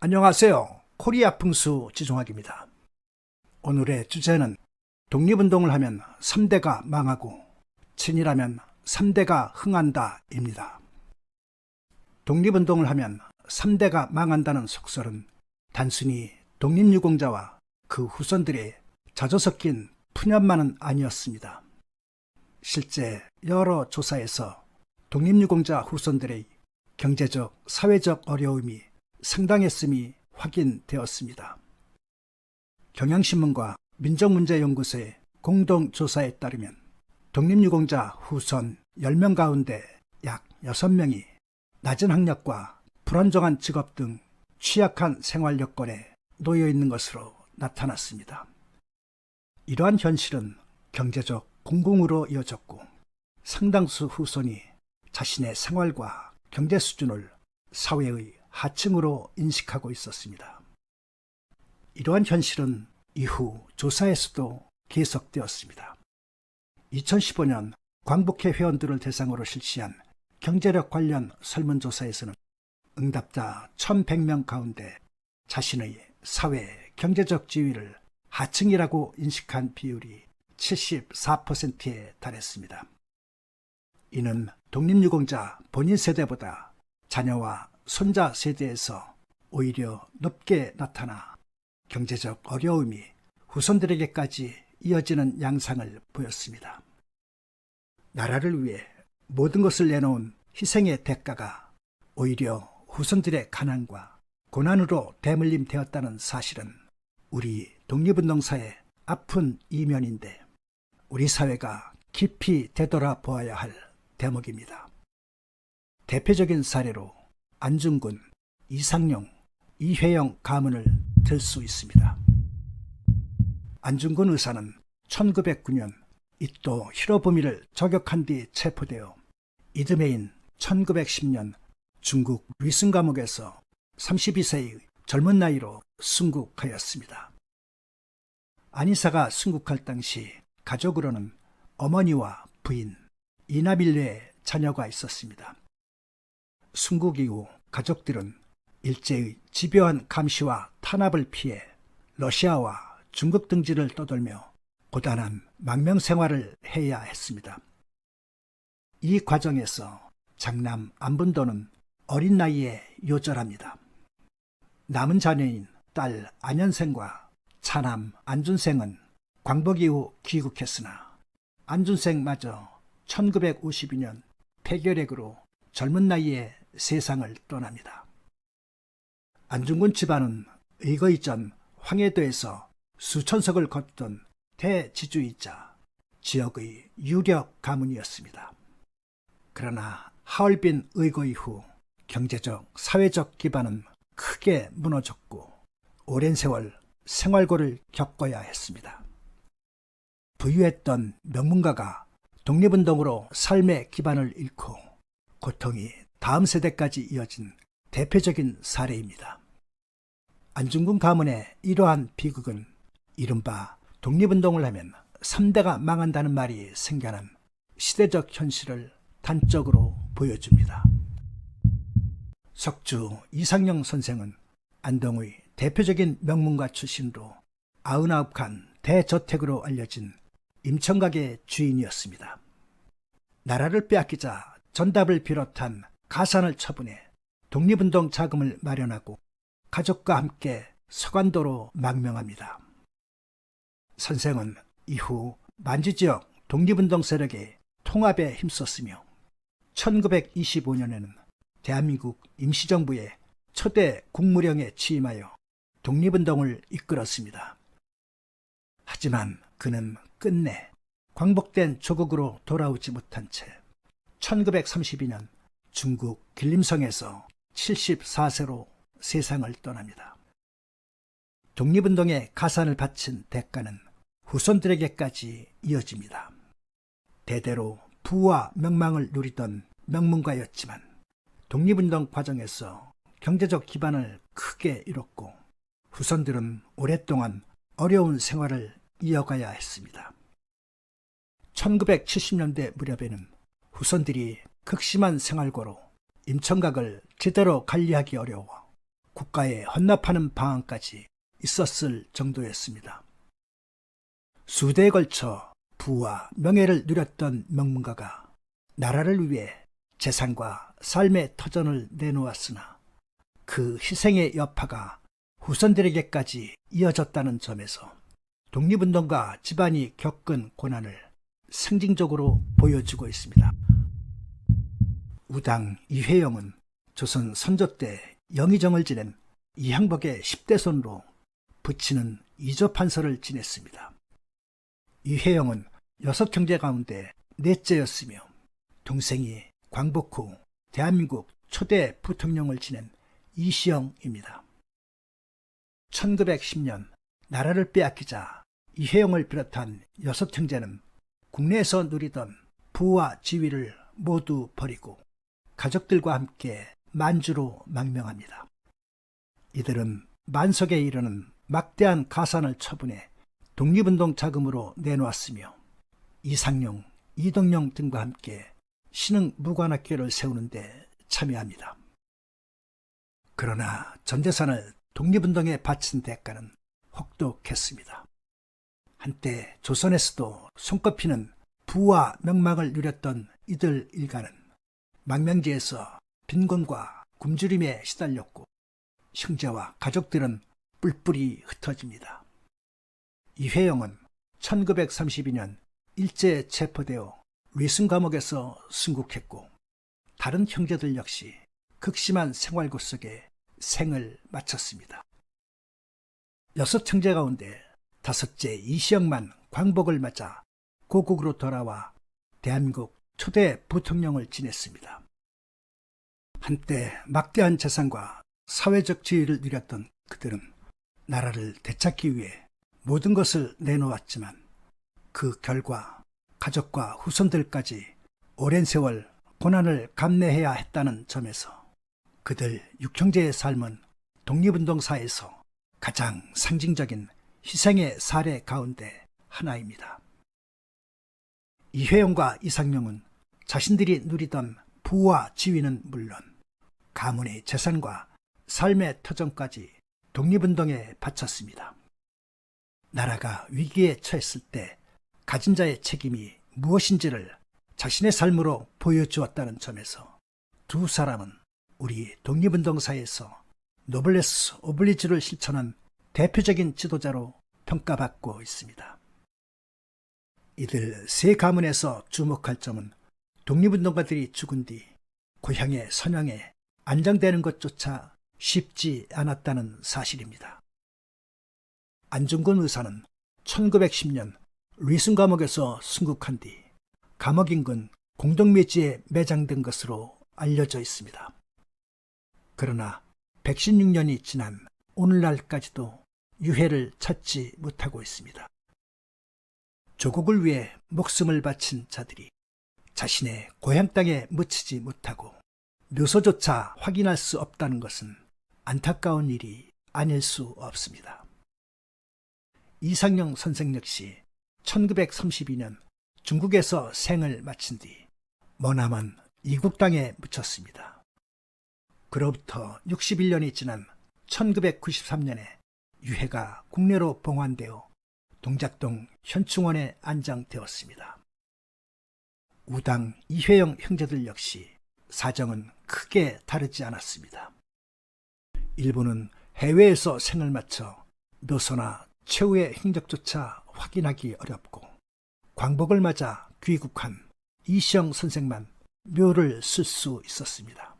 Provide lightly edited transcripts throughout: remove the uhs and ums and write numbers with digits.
안녕하세요. 코리아 풍수 지종학입니다. 오늘의 주제는 독립운동을 하면 3대가 망하고 친일하면 3대가 흥한다 입니다. 독립운동을 하면 3대가 망한다는 속설은 단순히 독립유공자와 그 후손들의 젖어 섞인 푸념만은 아니었습니다. 실제 여러 조사에서 독립유공자 후손들의 경제적, 사회적 어려움이 상당했음이 확인되었습니다. 경향신문과 민족문제연구소의 공동조사에 따르면 독립유공자 후손 10명 가운데 약 6명이 낮은 학력과 불안정한 직업 등 취약한 생활 여건에 놓여 있는 것으로 나타났습니다. 이러한 현실은 경제적 공공으로 이어졌고 상당수 후손이 자신의 생활과 경제 수준을 사회의 하층으로 인식하고 있었습니다. 이러한 현실은 이후 조사에서도 계속되었습니다. 2015년 광복회 회원들을 대상으로 실시한 경제력 관련 설문조사에서는 응답자 1,100명 가운데 자신의 사회, 경제적 지위를 하층이라고 인식한 비율이 74%에 달했습니다. 이는 독립유공자 본인 세대보다 자녀와 손자 세대에서 오히려 높게 나타나 경제적 어려움이 후손들에게까지 이어지는 양상을 보였습니다. 나라를 위해 모든 것을 내놓은 희생의 대가가 오히려 후손들의 가난과 고난으로 대물림 되었다는 사실은 우리 독립운동사의 아픈 이면인데 우리 사회가 깊이 되돌아보아야 할 대목입니다. 대표적인 사례로 안중근, 이상용, 이회영 가문을 들 수 있습니다. 안중근 의사는 1909년 이토 히로부미를 저격한 뒤 체포되어 이듬해인 1910년 중국 위승 감옥에서 32세의 젊은 나이로 순국하였습니다. 안 의사가 순국할 당시 가족으로는 어머니와 부인, 이남일녀의 자녀가 있었습니다. 순국 이후 가족들은 일제의 집요한 감시와 탄압을 피해 러시아와 중국 등지를 떠돌며 고단한 망명 생활을 해야 했습니다. 이 과정에서 장남 안분도는 어린 나이에 요절합니다. 남은 자녀인 딸 안현생과 차남 안준생은 광복 이후 귀국했으나 안준생마저 1952년 폐결핵으로 젊은 나이에 세상을 떠납니다. 안중근 집안은 의거이 전 황해도에서 수천석을 걷던 대지주이자 지역의 유력 가문이었습니다. 그러나 하얼빈 의거 이후 경제적, 사회적 기반은 크게 무너졌고 오랜 세월 생활고를 겪어야 했습니다. 부유했던 명문가가 독립운동으로 삶의 기반을 잃고 고통이 다음 세대까지 이어진 대표적인 사례입니다. 안중근 가문의 이러한 비극은 이른바 독립운동을 하면 3대가 망한다는 말이 생겨난 시대적 현실을 단적으로 보여줍니다. 석주 이상영 선생은 안동의 대표적인 명문가 출신으로 99칸 대저택으로 알려진 임청각의 주인이었습니다. 나라를 빼앗기자 전답을 비롯한 가산을 처분해 독립운동 자금을 마련하고 가족과 함께 서간도로 망명합니다. 선생은 이후 만주지역 독립운동 세력의 통합에 힘썼으며 1925년에는 대한민국 임시정부의 초대 국무령에 취임하여 독립운동을 이끌었습니다. 하지만 그는 끝내 광복된 조국으로 돌아오지 못한 채 1932년 중국 길림성에서 74세로 세상을 떠납니다. 독립운동에 가산을 바친 대가는 후손들에게까지 이어집니다. 대대로 부와 명망을 누리던 명문가였지만 독립운동 과정에서 경제적 기반을 크게 잃었고 후손들은 오랫동안 어려운 생활을 이어가야 했습니다. 1970년대 무렵에는 후손들이 극심한 생활고로 임청각을 제대로 관리하기 어려워 국가에 헌납하는 방안까지 있었을 정도였습니다. 수대에 걸쳐 부와 명예를 누렸던 명문가가 나라를 위해 재산과 삶의 터전을 내놓았으나 그 희생의 여파가 후손들에게까지 이어졌다는 점에서 독립운동가 집안이 겪은 고난을 상징적으로 보여주고 있습니다. 우당 이회영은 조선 선조 때 영의정을 지낸 이향복의 10대 손으로 부친은 이조판서를 지냈습니다. 이회영은 6형제 가운데 넷째였으며 동생이 광복 후 대한민국 초대 부통령을 지낸 이시영입니다. 1910년 나라를 빼앗기자 이회영을 비롯한 6형제는 국내에서 누리던 부와 지위를 모두 버리고 가족들과 함께 만주로 망명합니다. 이들은 만석에 이르는 막대한 가산을 처분해 독립운동 자금으로 내놓았으며 이상용, 이동영 등과 함께 신흥무관학교를 세우는 데 참여합니다. 그러나 전 재산을 독립운동에 바친 대가는 혹독했습니다. 한때 조선에서도 손꼽히는 부와 명망을 누렸던 이들 일가는 망명지에서 빈곤과 굶주림에 시달렸고 형제와 가족들은 뿔뿔이 흩어집니다. 이회영은 1932년 일제에 체포되어 위승 감옥에서 순국했고 다른 형제들 역시 극심한 생활고 속에 생을 마쳤습니다. 6형제 가운데 5째 이시영만 광복을 맞아 고국으로 돌아와 대한민국 초대 부통령을 지냈습니다. 한때 막대한 재산과 사회적 지위를 누렸던 그들은 나라를 되찾기 위해 모든 것을 내놓았지만 그 결과 가족과 후손들까지 오랜 세월 고난을 감내해야 했다는 점에서 그들 6형제의 삶은 독립운동사에서 가장 상징적인 희생의 사례 가운데 하나입니다. 이회영과 이상용은 자신들이 누리던 부와 지위는 물론 가문의 재산과 삶의 터전까지 독립운동에 바쳤습니다. 나라가 위기에 처했을 때 가진 자의 책임이 무엇인지를 자신의 삶으로 보여주었다는 점에서 두 사람은 우리 독립운동사에서 노블레스 오블리주를 실천한 대표적인 지도자로 평가받고 있습니다. 이들 세 가문에서 주목할 점은 독립운동가들이 죽은 뒤 고향의 선양에 안정되는 것조차 쉽지 않았다는 사실입니다. 안중근 의사는 1910년 리순 감옥에서 순국한 뒤 감옥 인근 공동묘지에 매장된 것으로 알려져 있습니다. 그러나 116년이 지난 오늘날까지도 유해를 찾지 못하고 있습니다. 조국을 위해 목숨을 바친 자들이 자신의 고향 땅에 묻히지 못하고 묘소조차 확인할 수 없다는 것은 안타까운 일이 아닐 수 없습니다. 이상용 선생 역시 1932년 중국에서 생을 마친 뒤 머나먼 이국 땅에 묻혔습니다. 그로부터 61년이 지난 1993년에 유해가 국내로 봉환되어 동작동 현충원에 안장되었습니다. 우당 이회영 형제들 역시 사정은 크게 다르지 않았습니다. 일부는 해외에서 생을 마쳐 묘소나 최후의 행적조차 확인하기 어렵고 광복을 맞아 귀국한 이시영 선생만 묘를 쓸 수 있었습니다.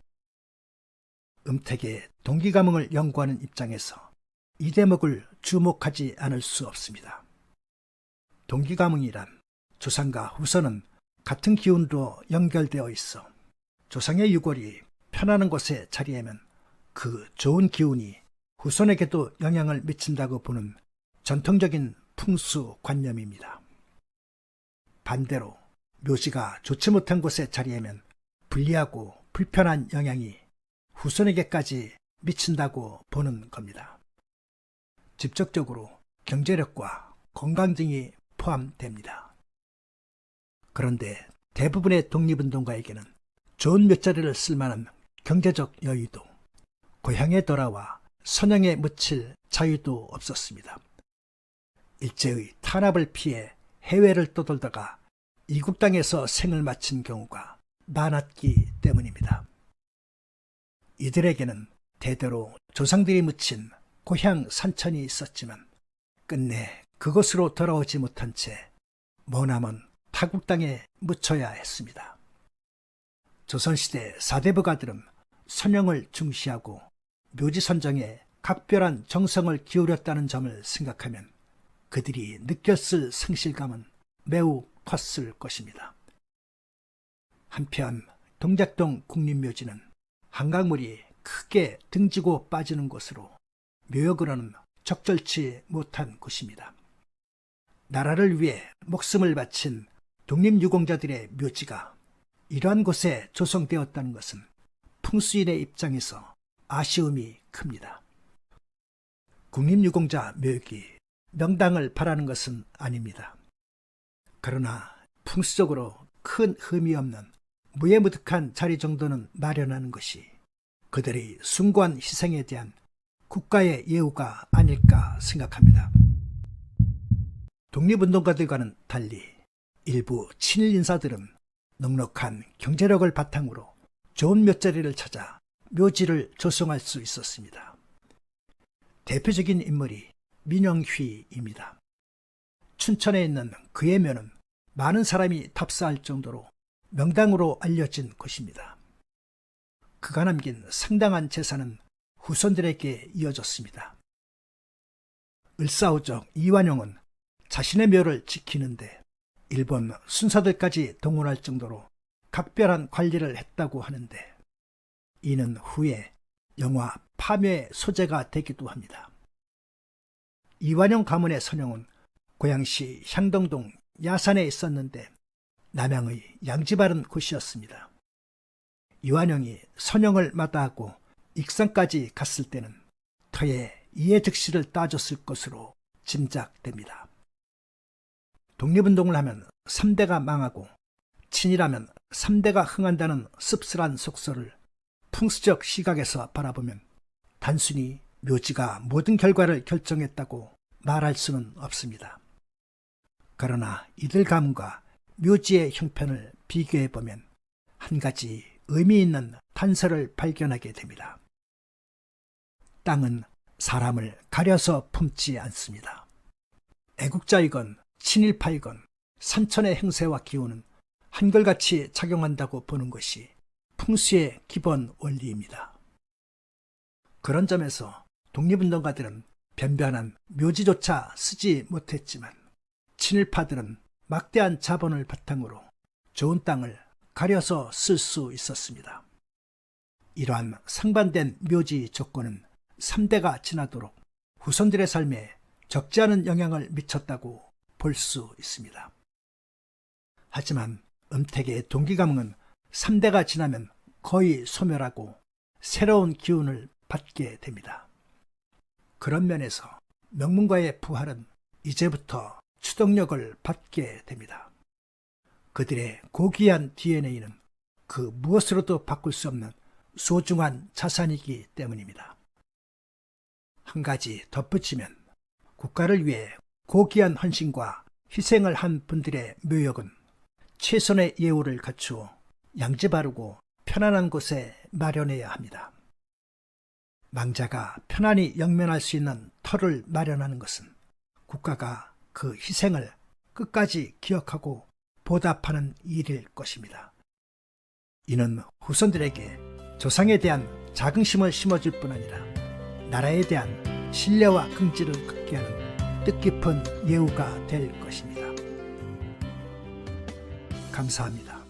음택의 동기가문을 연구하는 입장에서 이 대목을 주목하지 않을 수 없습니다. 동기가문이란 조상과 후손은 같은 기운으로 연결되어 있어 조상의 유골이 편안한 곳에 자리하면 그 좋은 기운이 후손에게도 영향을 미친다고 보는 전통적인 풍수관념입니다. 반대로 묘지가 좋지 못한 곳에 자리하면 불리하고 불편한 영향이 후손에게까지 미친다고 보는 겁니다. 직접적으로 경제력과 건강 등이 포함됩니다. 그런데 대부분의 독립운동가에게는 좋은 묘자리를 쓸 만한 경제적 여유도 고향에 돌아와 선영에 묻힐 자유도 없었습니다. 일제의 탄압을 피해 해외를 떠돌다가 이국 땅에서 생을 마친 경우가 많았기 때문입니다. 이들에게는 대대로 조상들이 묻힌 고향 산천이 있었지만 끝내 그곳으로 돌아오지 못한 채 머나먼 타국 땅에 묻혀야 했습니다. 조선시대 사대부가들은 선영을 중시하고 묘지 선정에 각별한 정성을 기울였다는 점을 생각하면 그들이 느꼈을 상실감은 매우 컸을 것입니다. 한편 동작동 국립묘지는 한강물이 크게 등지고 빠지는 곳으로 묘역으로는 적절치 못한 곳입니다. 나라를 위해 목숨을 바친 독립유공자들의 묘지가 이러한 곳에 조성되었다는 것은 풍수인의 입장에서 아쉬움이 큽니다. 국립유공자 묘역이 명당을 바라는 것은 아닙니다. 그러나 풍수적으로 큰 흠이 없는 무예무득한 자리 정도는 마련하는 것이 그들의 숭고한 희생에 대한 국가의 예우가 아닐까 생각합니다. 독립운동가들과는 달리 일부 친일 인사들은 넉넉한 경제력을 바탕으로 좋은 묘자리를 찾아 묘지를 조성할 수 있었습니다. 대표적인 인물이 민영휘입니다. 춘천에 있는 그의 묘는 많은 사람이 답사할 정도로 명당으로 알려진 곳입니다. 그가 남긴 상당한 재산은 후손들에게 이어졌습니다. 을사오적 이완용은 자신의 묘를 지키는데 일본 순사들까지 동원할 정도로 각별한 관리를 했다고 하는데 이는 후에 영화 파묘의 소재가 되기도 합니다. 이완용 가문의 선영은 고양시 향동동 야산에 있었는데 남양의 양지 바른 곳이었습니다. 이완용이 선영을 마다하고 익산까지 갔을 때는 터에 이해 즉시를 따줬을 것으로 짐작됩니다. 독립운동을 하면 3대가 망하고 친일하면 3대가 흥한다는 씁쓸한 속설을 풍수적 시각에서 바라보면 단순히 묘지가 모든 결과를 결정했다고 말할 수는 없습니다. 그러나 이들 가문과 묘지의 형편을 비교해보면 한 가지 의미 있는 단서를 발견하게 됩니다. 땅은 사람을 가려서 품지 않습니다. 애국자이건 친일파이건 산천의 행세와 기운은 한결같이 작용한다고 보는 것이 풍수의 기본 원리입니다. 그런 점에서 독립운동가들은 변변한 묘지조차 쓰지 못했지만 친일파들은 막대한 자본을 바탕으로 좋은 땅을 가려서 쓸 수 있었습니다. 이러한 상반된 묘지 조건은 3대가 지나도록 후손들의 삶에 적지 않은 영향을 미쳤다고 볼 수 있습니다. 하지만 음택의 동기가문은 3대가 지나면 거의 소멸하고 새로운 기운을 받게 됩니다. 그런 면에서 명문가의 부활은 이제부터 추동력을 받게 됩니다. 그들의 고귀한 DNA는 그 무엇으로도 바꿀 수 없는 소중한 자산이기 때문입니다. 한 가지 덧붙이면 국가를 위해 고귀한 헌신과 희생을 한 분들의 묘역은 최선의 예우를 갖추어 양지 바르고 편안한 곳에 마련해야 합니다. 망자가 편안히 영면할 수 있는 터를 마련하는 것은 국가가 그 희생을 끝까지 기억하고 보답하는 일일 것입니다. 이는 후손들에게 조상에 대한 자긍심을 심어줄 뿐 아니라 나라에 대한 신뢰와 긍지를 갖게 하는 뜻깊은 예우가 될 것입니다. 감사합니다.